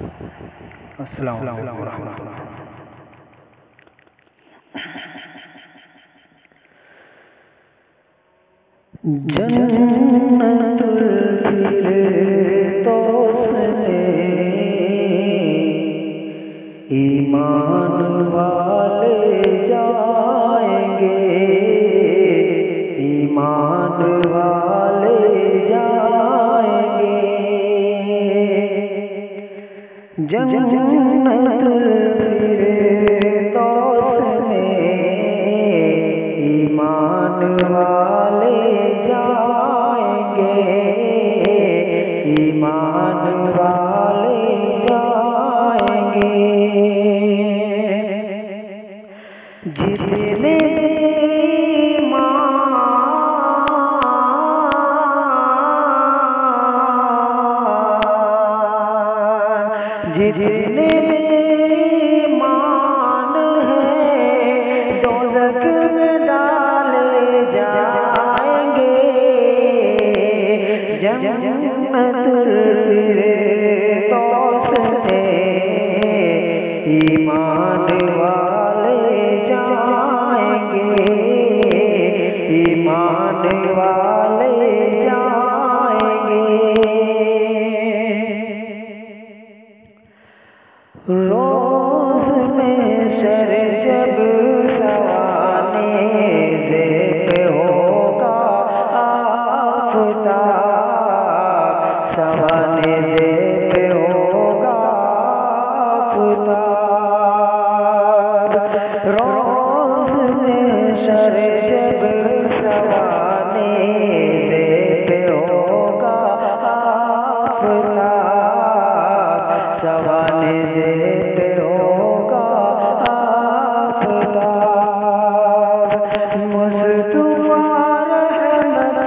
السلام علیکم ورحمۃ اللہ۔ جنت الفردوس میں ایمان والے جائیں گے، ایمان والے جائیں گے۔ جنت الفردوس میں ایمان والے جائیں گے، ایمان والے جائیں گے۔ جتنے جتنے ایمان ہیں دوزخ میں ڈالے جائیں گے۔ جنت الفردوس میں ایمان والے جائیں گے، ایمان والے جائیں گے۔ روز میں سر جب سوانے زیب ہوگا آفتاب، سوانے زیب ہوگا آفتاب۔ روز میں سر جب سوانے زیب ہوگا آفتاب، سوانے زیب ہوگا آفتاب۔ مصطفیٰ رحمت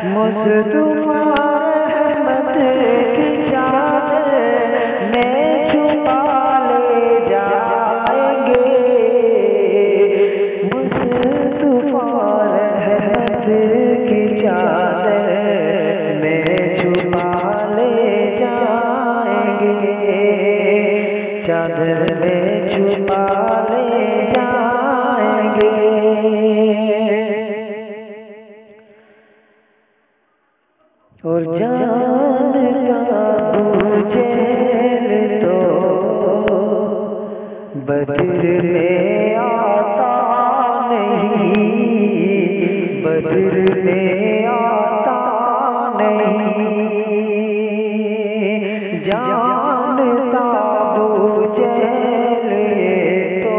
مصطفیٰ رحمت کی چادر میں چھپا لے جائیں گے۔ مصطفیٰ رحمت کی چادر میں چھپا لے جائیں گے، چادر میں چھپا لے جائیں گے۔ اور جان کا بوجھل تو بدر میں آتا نہیں، بدر میں آتا نہیں۔ جان کا بوجھل تو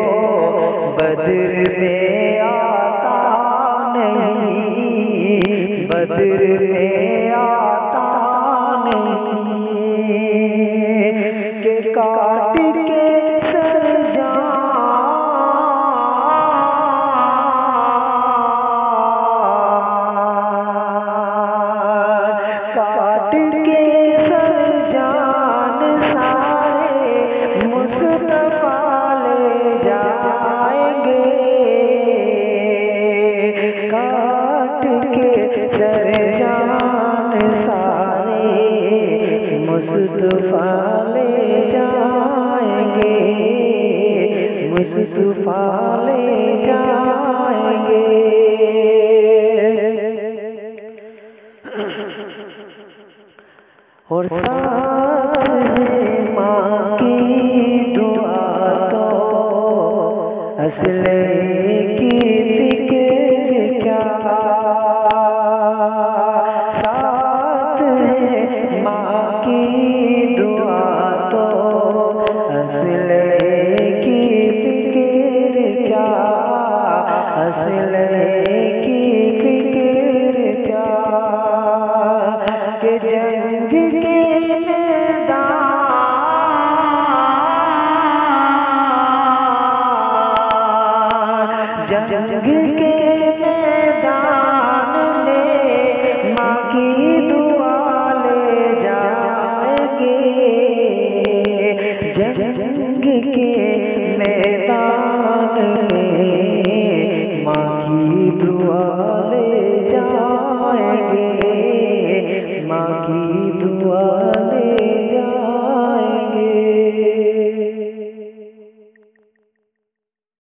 بدر میں آتا نہیں، بدر میں آتا نہیں۔ کہ کاٹ کے سر کاٹ کے سر جان سارے مصطفیٰ لے جائیں گے۔ کاٹ کے سر جان سارے مصطفیٰ لے جائیں گے، مصطفیٰ لے جائیں گے۔ اور ساتھ ماں کی دعا تو اسلحے کی فکر کیا، ساتھ ماں کی دعا تو اسلحے کی فکر کیا، اسلحے کی فکر کیا۔ کہ جنگ کے میدان، جنگ کے میدان میں ماں کی دعا لے جائیں گے۔ جنگ کے میدان میں